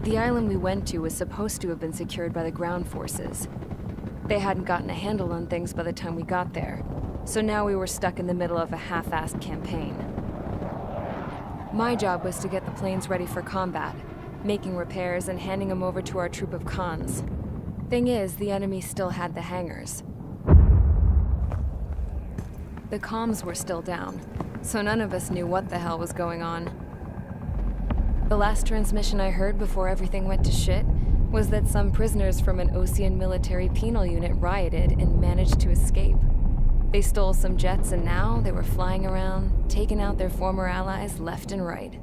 The island we went to was supposed to have been secured by the ground forces. They hadn't gotten a handle on things by the time we got there, so now we were stuck in the middle of a half-assed campaign. My job was to get the planes ready for combat, making repairs and handing them over to our troop of cons. Thing is, the enemy still had the hangars. The comms were still down, so none of us knew what the hell was going on. The last transmission I heard before everything went to shit was that some prisoners from an Ocean military penal unit rioted and managed to escape. They stole some jets and now they were flying around, taking out their former allies left and right.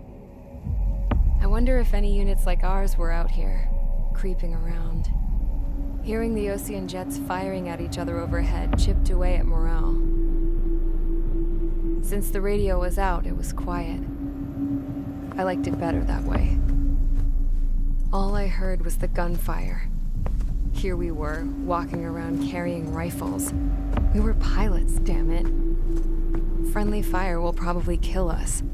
I wonder if any units like ours were out here, creeping around. Hearing the Ocean jets firing at each other overhead chipped away at morale. Since the radio was out, it was quiet. I liked it better that way. All I heard was the gunfire. Here we were, walking around carrying rifles. We were pilots, damn it. Friendly fire will probably kill us.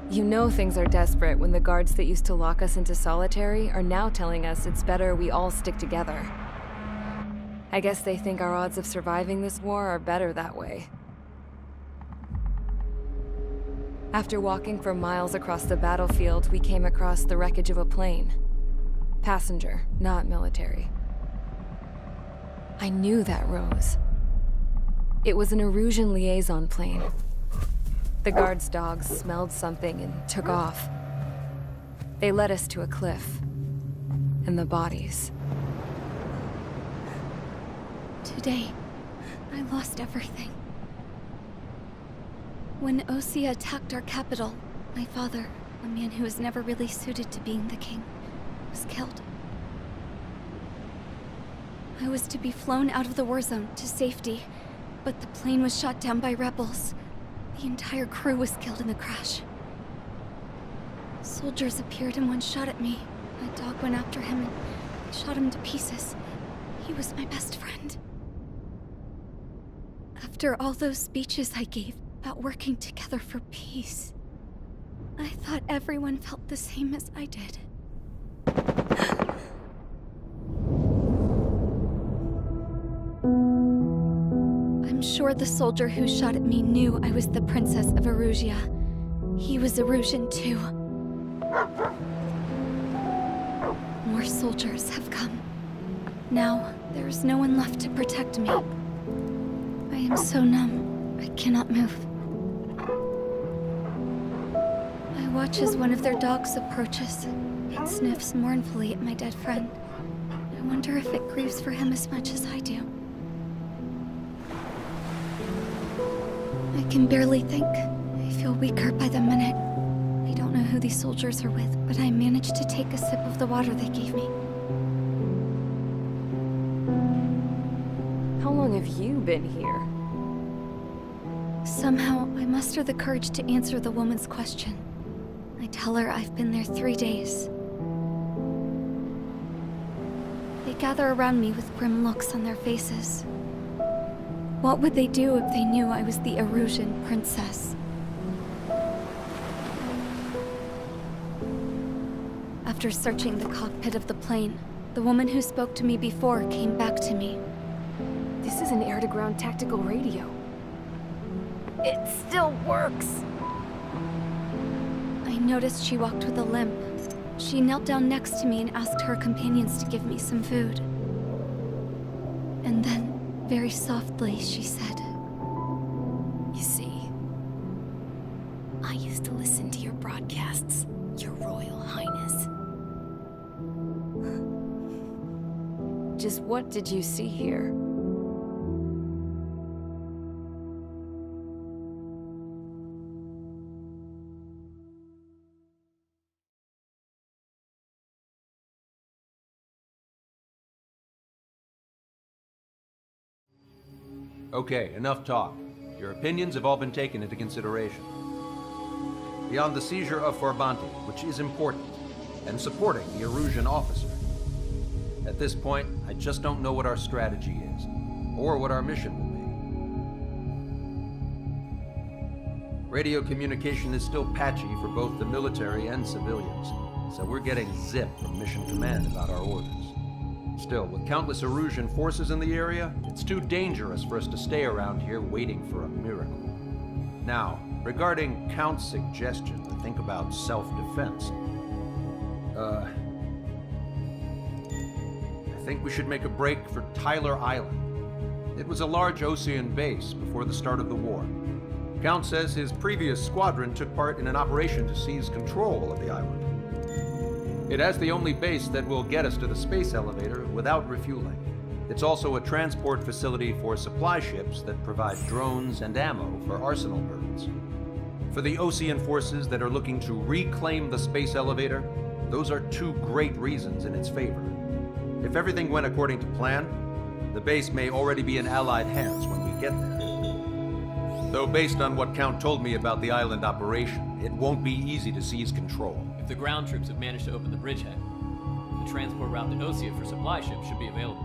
You know things are desperate when the guards that used to lock us into solitary are now telling us it's better we all stick together. I guess they think our odds of surviving this war are better that way. After walking for miles across the battlefield, we came across the wreckage of a plane. Passenger, not military. I knew that rose. It was an Erusian liaison plane. The guards' dogs smelled something and took off. They led us to a cliff. And the bodies. Today, I lost everything. When Osea attacked our capital, my father, a man who was never really suited to being the king, was killed. I was to be flown out of the war zone to safety, but the plane was shot down by rebels. The entire crew was killed in the crash. Soldiers appeared and one shot at me. My dog went after him and I shot him to pieces. He was my best friend. After all those speeches I gave about working together for peace, I thought everyone felt the same as I did. I'm sure the soldier who shot at me knew I was the Princess of Erusia. He was Erusian too. More soldiers have come. Now, there is no one left to protect me. I am so numb, I cannot move. I watch as one of their dogs approaches. It sniffs mournfully at my dead friend. I wonder if it grieves for him as much as I do. I can barely think. I feel weaker by the minute. I don't know who these soldiers are with, but I managed to take a sip of the water they gave me. How long have you been here? Somehow, I muster the courage to answer the woman's question. I tell her I've been there 3 days. They gather around me with grim looks on their faces. What would they do if they knew I was the Erusian princess? After searching the cockpit of the plane, the woman who spoke to me before came back to me. This is an air-to-ground tactical radio. It still works! I noticed she walked with a limp. She knelt down next to me and asked her companions to give me some food. And then, very softly, she said, You see, I used to listen to your broadcasts, Your Royal Highness. Just what did you see here? Okay, enough talk. Your opinions have all been taken into consideration. Beyond the seizure of Forbanti, which is important, and supporting the Erusian officer. At this point, I just don't know what our strategy is, or what our mission will be. Radio communication is still patchy for both the military and civilians. so we're getting zip from Mission Command about our orders. Still, with countless Erusian forces in the area, it's too dangerous for us to stay around here waiting for a miracle. Now, regarding Count's suggestion to think about self-defense, I think we should make a break for Tyler Island. It was a large Osean base before the start of the war. Count says his previous squadron took part in an operation to seize control of the island. It has the only base that will get us to the space elevator without refueling. It's also a transport facility for supply ships that provide drones and ammo for arsenal birds. For the Osean forces that are looking to reclaim the space elevator, those are two great reasons in its favor. If everything went according to plan, the base may already be in Allied hands when we get there. Though based on what Count told me about the island operation, it won't be easy to seize control. If the ground troops have managed to open the bridgehead, the transport route to Osea for supply ships should be available.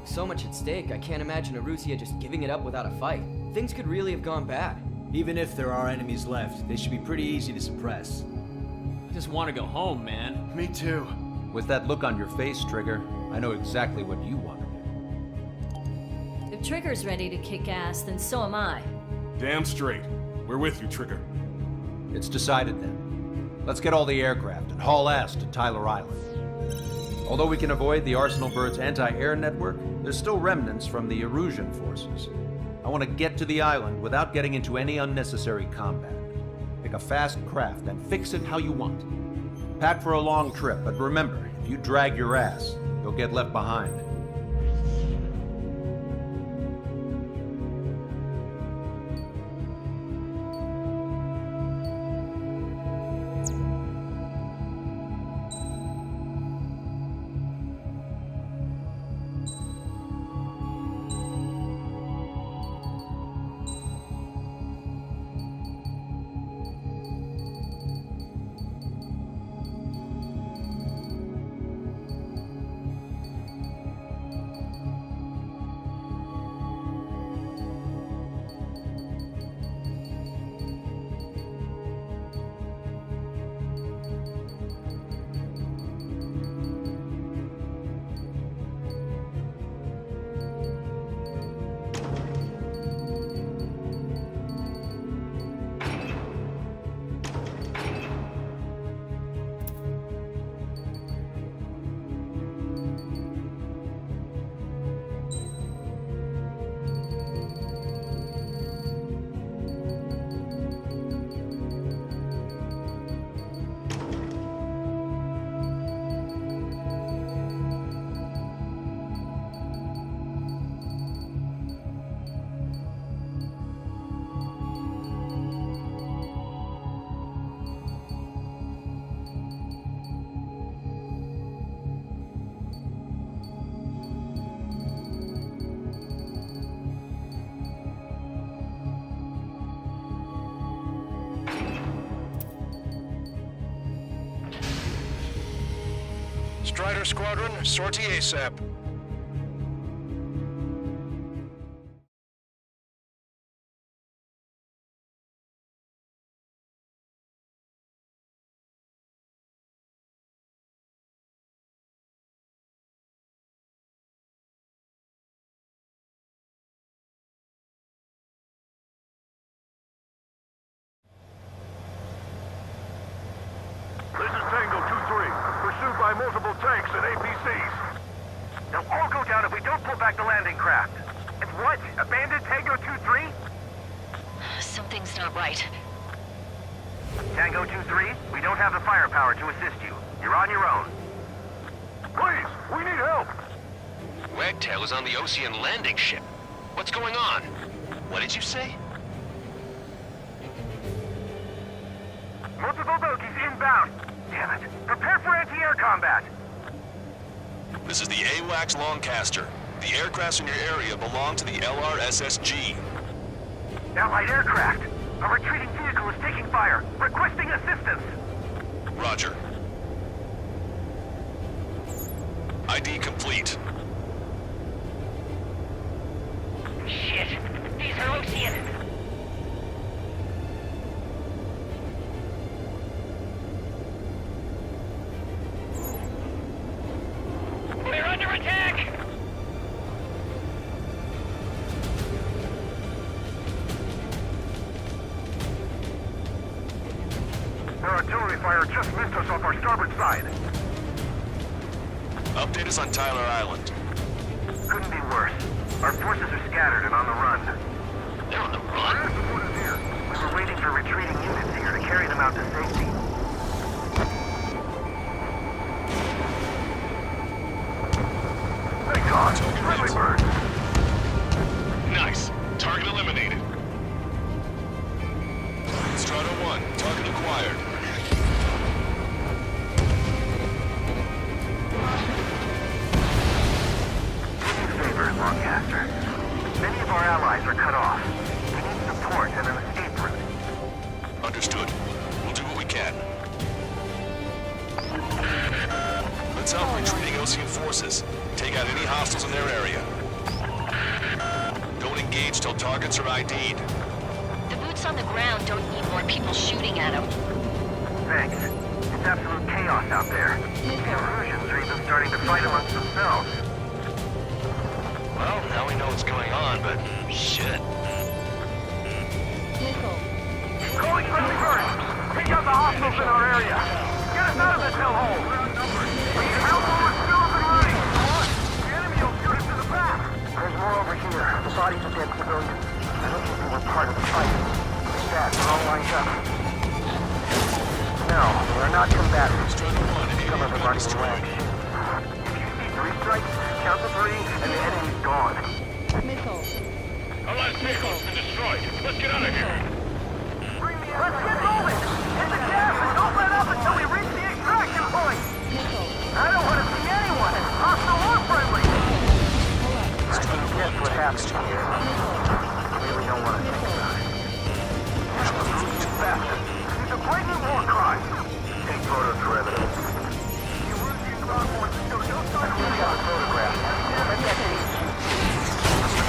So much at stake, I can't imagine Erusia just giving it up without a fight. Things could really have gone bad. Even if there are enemies left, they should be pretty easy to suppress. I just want to go home, man. Me too. With that look on your face, Trigger, I know exactly what you want to do. If Trigger's ready to kick ass, then so am I. Damn straight. We're with you, Trigger. It's decided then. Let's get all the aircraft and haul ass to Tyler Island. Although we can avoid the Arsenal Bird's anti-air network, there's still remnants from the Erusian forces. I want to get to the island without getting into any unnecessary combat. Pick a fast craft and fix it how you want. Pack for a long trip, but remember, if you drag your ass, you'll get left behind. Strider Squadron, sortie ASAP. This is Tango 2-3, pursued by multiple tanks and APCs. They'll all go down if we don't pull back the landing craft. And what? Abandoned Tango 2-3? Something's not right. Tango 2-3, we don't have the firepower to assist you. You're on your own. Please, we need help! Wagtail is on the Osean landing ship. What's going on? What did you say? Multiple bogies inbound. Damn it. Prepare for anti-air combat. This is the AWACS Longcaster. The aircrafts in your area belong to the LRSSG. Allied aircraft. A retreating vehicle is taking fire. Requesting assistance. Roger. ID complete. Shit. These are Osean. gunfire just missed us off our starboard side. Update us on Tyler Island. Couldn't be worse. Our forces are scattered and on the run. They're on the run? We were waiting for retreating units here to carry them out to safety. Thank God! Friendly bird! Nice. Target eliminated. Strider 1, target acquired. Favor, Lancaster. Many of our allies are cut off. We need support and an escape route. Understood. We'll do what we can. Let's help retreating Osean forces. Take out any hostiles in their area. Don't engage till targets are ID'd. The boots on the ground don't need more people shooting at them. Thanks. It's absolute chaos out there. The Erusians are even starting to fight amongst themselves. Well, now we know what's going on, but shit. Calling friendly birds! Take out the hostiles in our area! Get us out of this hellhole! We need help while we're still up and running! The enemy will shoot us to the back! There's more over here. The bodies of dead civilians. I don't think they were part of the fight. Like that, they're all lined up. No, they are not combatants. Some of them are in ranks. If you see 3 strikes, count to 3, and the enemy's gone. Our last vehicle's been destroyed. Let's get out of here. Let's get moving! Hit the gas and don't let up until we reach the extraction point! I don't want to see anyone, hostile or friendly! Guess what happened here? I really don't want to think about it. Too fast. It's a blatant war crime! Take photos for evidence. You will see convoys show no sign of got a photograph. Let that be.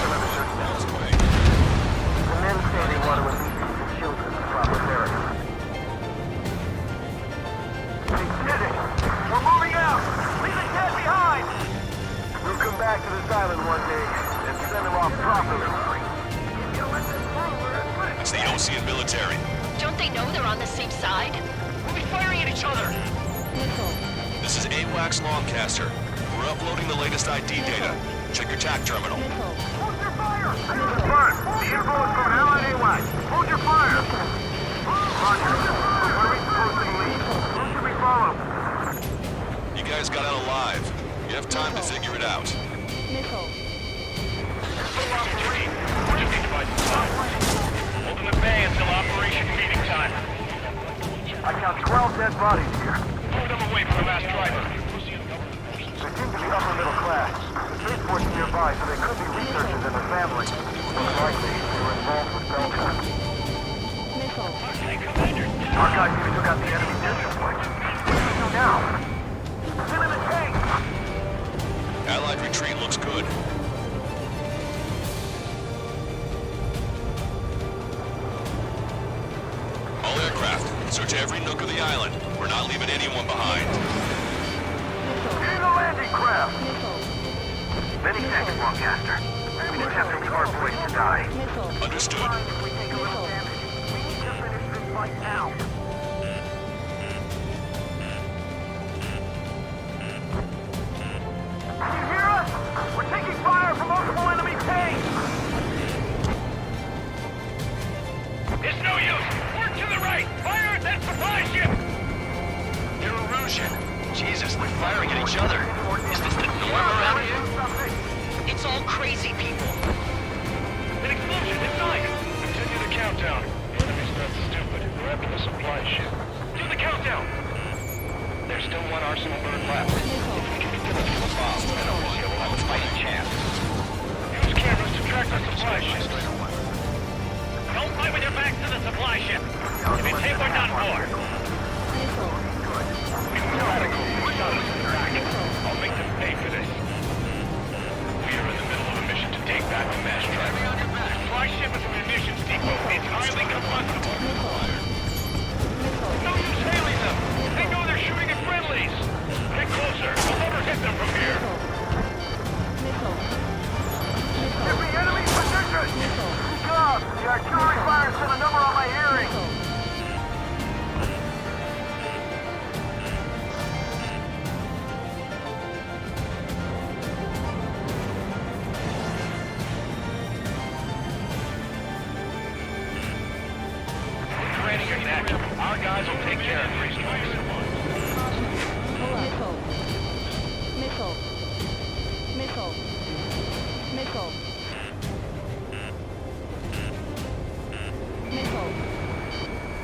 Another certain way. The men say they want to release the children to proper therapy. They did it! We're moving out! Leave the dead behind! We'll come back to this island one day and send them off properly. It's the Osean military. Don't they know they're on the same side? We'll be firing at each other! This is AWACS Lancaster. We're uploading the latest ID data. Check your TAC terminal. Hold your fire! Confirmed! The info is from Allied AWACS. Hold your fire! Roger. Where are we supposed to leave? Who should we follow? You guys got out alive. You have time to figure it out. Holding the bay until operation meeting time. I count 12 dead bodies here. Move them away from the last driver. They seem to be upper middle class. The spaceport's nearby, so they could be researchers and their families. Most likely, they were involved with Belka. Our guys even took out the enemy district point. What do we do now? Still in the tank! Allied retreat looks good. All aircraft, search every nook of the island. We're not leaving anyone behind. Get in the landing craft! Many thanks, Lancaster. We didn't have to leave our boys to die. Understood. If we take a little damage, we need to finish this fight now. Can you hear us? We're taking fire from multiple enemy tanks! It's no use! Work to the right! Fire at that supply ship! They're Erusian. Jesus, they're firing at each other. Is this the norm around here? It's all crazy people. An explosion inside! Continue the countdown. The enemy's not stupid. We're after the supply ship. Do the countdown! There's still one arsenal bird left. If we can get them to the bomb, then Erusia will have a fighting chance. Use cameras to track the supply ship. Don't fight with your back to the supply ship. If you take, we're done for. Radical, shot us in the back. I'll make them pay for this. We are in the middle of a mission to take back the mass driver. Supply ship is a munitions depot. It's highly combustible. No use hailing them. They know they're shooting at friendlies. Get closer. We'll never hit them from here. Every enemy position! Good job! The artillery fire sent a number on my hearing! Our guys will take care of 3 strikes. Missile. Missile. Missile. Missile. Missile.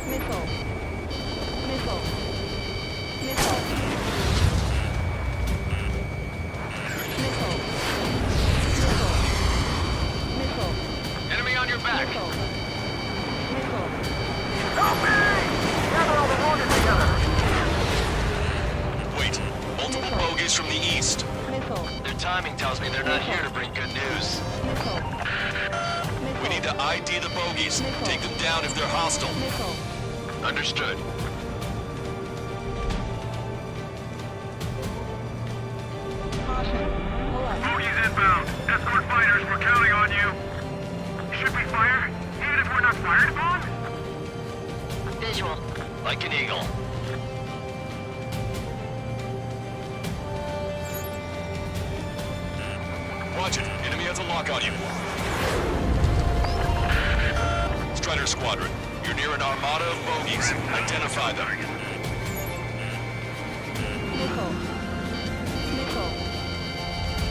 Missile. Missile. Missile. Missile. Missile. Missile. Enemy on your back. Missile. Missile. Help me! Gather all the wounded together. Wait, multiple bogies from the east. Missile. Their timing tells me they're not here to bring good news. Missile. We need to ID the bogies. Take them down if they're hostile. Missile. Understood. Caution. Pull up. Bogies inbound. Escort fighters, we're counting on you. Should we fire? Even if we're not fired upon? Visual. Like an eagle. Watch it. Enemy has a lock on you. Strider Squadron, you're near an armada of bogies. Identify them. Missile. Missile.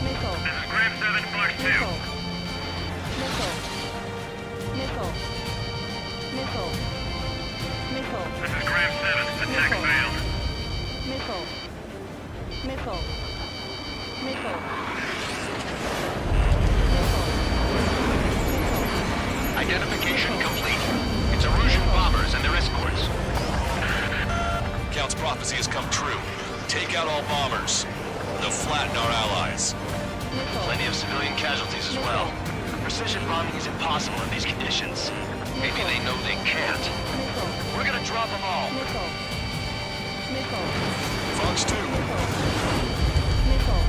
Missile. This is Graham 7 Flush 2. Missile. Missile. Missile. Missile. Missile. This is Graham 7. Attack failed. Missile. Missile. Missile. Identification complete. It's Erusian bombers and their escorts. Count's prophecy has come true. Take out all bombers. They'll flatten our allies. Plenty of civilian casualties as well. Precision bombing is impossible in these conditions. Maybe they know they can't. We're gonna drop them all. Missile. Missile. Fox 2. Missile. Missile.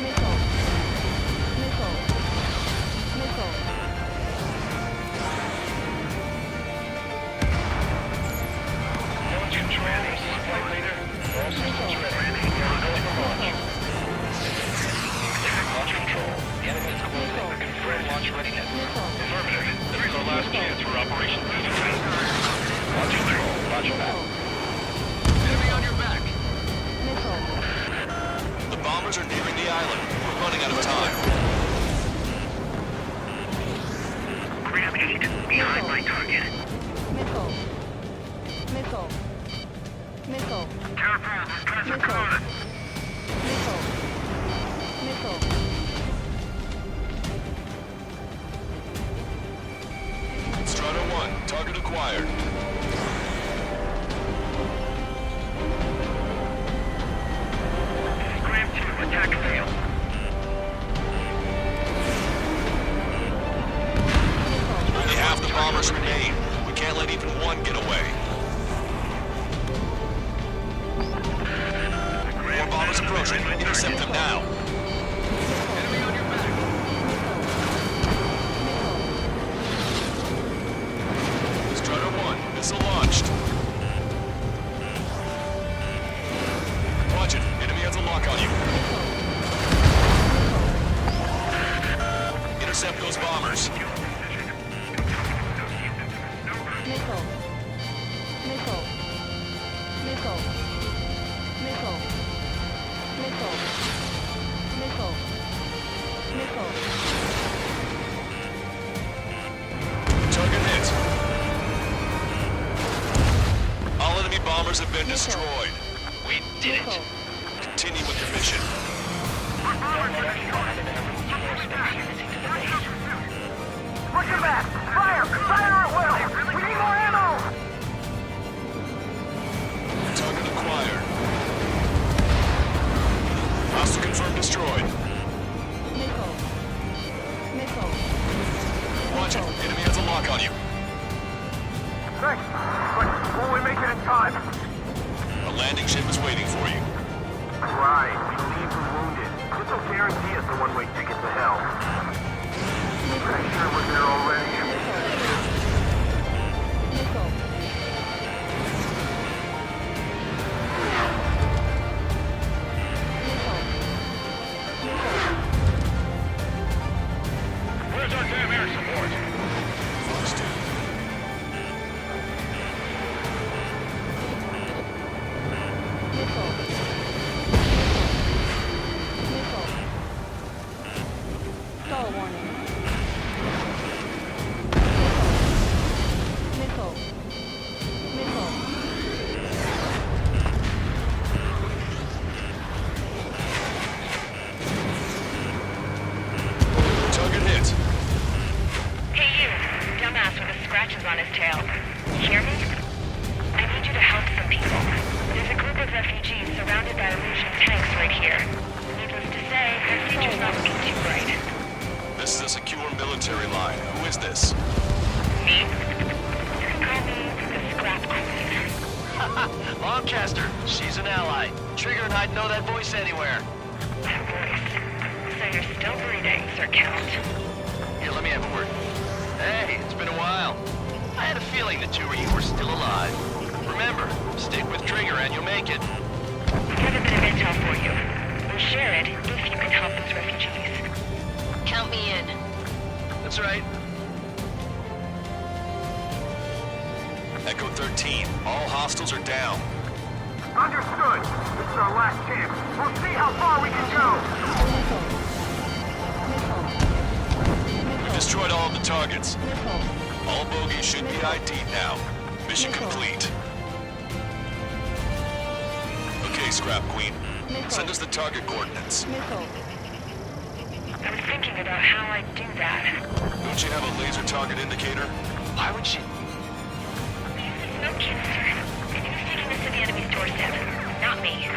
Missile. Missile. Launch control, this is flight leader. All systems ready. We're going for launch. Launch control. The enemy is closing. Confirm launch readiness. Affirmative. This is our last chance for Operation BDT. Launch control. Launch pad. Enemy on your back. Missile. The bombers are nearing the island. We're running out of time. Graham 8, behind my target. Missile. Missile. Missile. Careful, this guy's a Missile. code. Missile. Missile. Strider 1, target acquired. Graham 2, attack failed. Only half the bombers remain. We can't let even one get away. More bombers approaching. Intercept them now. Enemy on your back. Strider 1, missile launched. Watch it. Enemy has a lock on you. Intercept those bombers. Missile. Missile. Missile. Missile. Missile. Missile. Missile. Target hit. All enemy bombers have been Missile. destroyed. We did it. Missile. Continue with your mission. Push him back! Fire! Fire at will! We need more ammo! Target acquired. Hostile confirmed destroyed. Missile. Missile. Watch it. Enemy has a lock on you. Thanks. But will we make it in time? A landing ship is waiting for you. Right. We leave the wounded. This will guarantee us a one-way ticket to hell. Pretty sure we're there already. Missile. Missile. Missile. He's an ally. Trigger and I'd know that voice anywhere. That voice. So you're still breathing, Sir Count. Here, let me have a word. Hey, it's been a while. I had a feeling the two of you were still alive. Remember, stick with Trigger and you'll make it. We have a bit of intel for you. We'll share it if you can help those refugees. Count me in. That's right. Echo 13, all hostiles are down. Understood. This is our last chance. We'll see how far we can go. We destroyed all of the targets. All bogies should be ID'd now. Mission complete. Okay, Scrap Queen. Send us the target coordinates. I was thinking about how I'd do that. Don't you have a laser target indicator? Why would she... No canister. And who's taking this to the enemy's doorstep? Not me.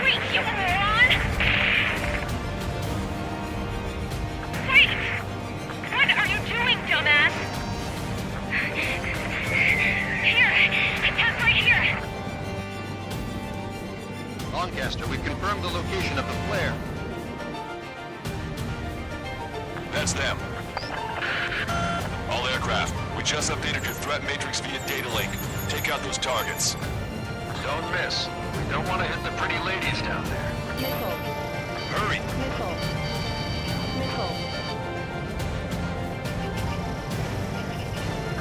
Wait, you moron! Wait! What are you doing, dumbass? Here! I'm right here! Lancaster, we've confirmed the location of the flare. That's them. All aircraft, we just updated your threat matrix via data link. Take out those targets. Don't miss. We don't want to hit the pretty ladies down there. Hurry!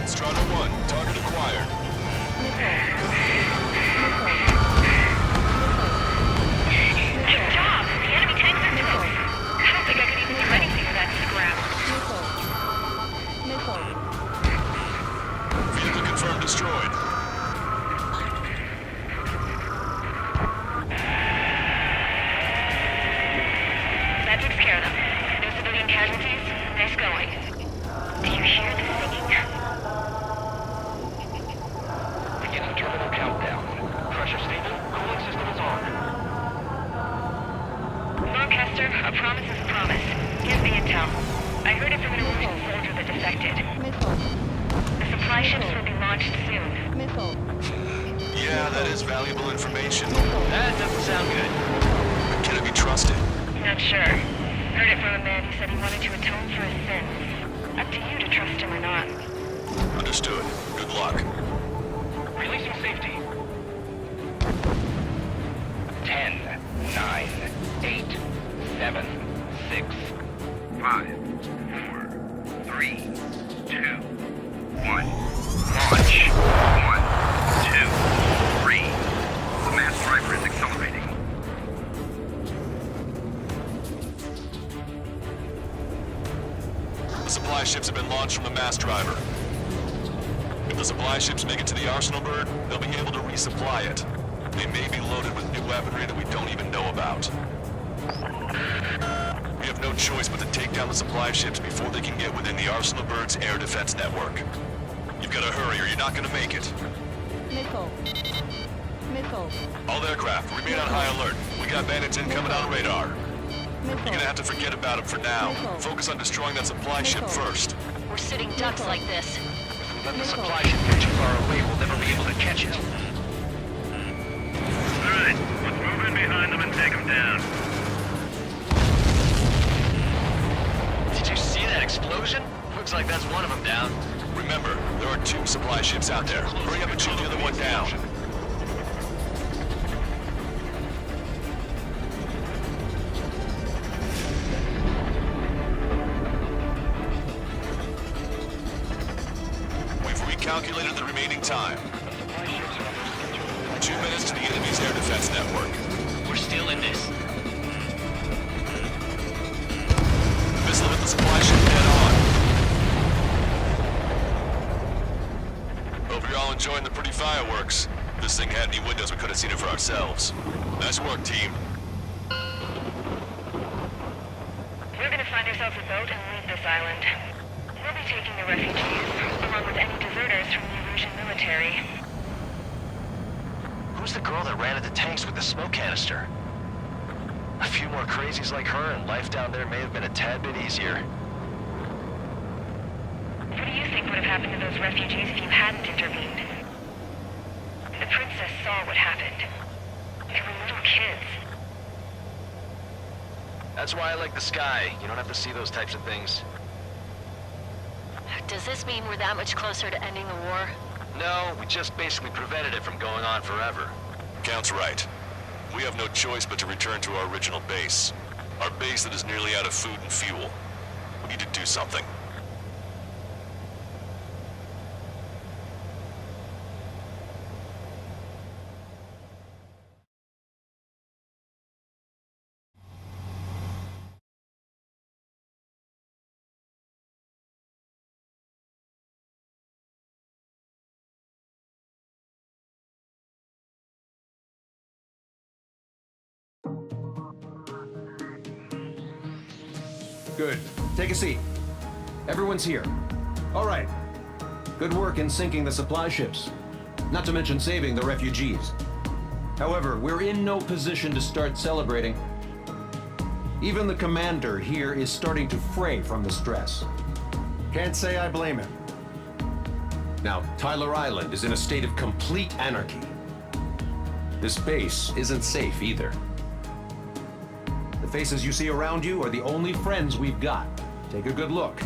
Strata 1, target acquired. Good job! The enemy tanks are toast. I don't think I could even do anything with that scrap. Vehicle confirmed destroyed. That takes care of them. No civilian casualties? Nice going. Do you hear the singing? Beginning terminal countdown. Pressure stable. Cooling system is on. Lancaster, a promise is a promise. Here's the intel. I heard it from an Illusion soldier that defected. The supply ships will be launched soon. Yeah, that is valuable information. That doesn't sound good. But can it be trusted? Not sure. Heard it from a man who said he wanted to atone for his sins. Up to you to trust him or not. Understood. Good luck. Releasing safety. 10, 9, 8, 7, 6, 5, 4, 3, 2, 1. Launch. 1, 2, 3. The mass driver is accelerating. The supply ships have been launched from the mass driver. If the supply ships make it to the arsenal bird, they'll be able to resupply it. They may be loaded with new weaponry that we don't even know about. We have no choice but to take down the supply ships before they can get within the arsenal bird's air defense network. You've got to hurry or you're not going to make it. All aircraft, remain on high alert. We got bandits incoming on radar. You're gonna have to forget about them for now. Focus on destroying that supply ship first. We're sitting ducks like this. If we let the supply ship get too far away, we'll never be able to catch it. Alright, let's move in behind them and take them down. Did you see that explosion? Looks like that's one of them down. Remember, there are 2 supply ships out there. Hurry up and shoot the other one down. Calculated the remaining time. 2 minutes to the enemy's air defense network. We're still in this. Missile hit the supply ship dead on. Hope you're all enjoying the pretty fireworks. If this thing had any windows, we could have seen it for ourselves. Nice work, team. We're gonna find ourselves a boat and leave this island. We'll be taking the refugees, along with any deserters from the Illusion military. Who's the girl that ran at the tanks with the smoke canister? A few more crazies like her and life down there may have been a tad bit easier. What do you think would have happened to those refugees if you hadn't intervened? The princess saw what happened. They were little kids. That's why I like the sky. You don't have to see those types of things. Does this mean we're that much closer to ending the war? No, we just basically prevented it from going on forever. Count's right. We have no choice but to return to our original base. Our base that is nearly out of food and fuel. We need to do something. Good. Take a seat. Everyone's here. All right. Good work in sinking the supply ships. Not to mention saving the refugees. However, we're in no position to start celebrating. Even the commander here is starting to fray from the stress. Can't say I blame him. Now, Tyler Island is in a state of complete anarchy. This base isn't safe either. The faces you see around you are the only friends we've got. Take a good look.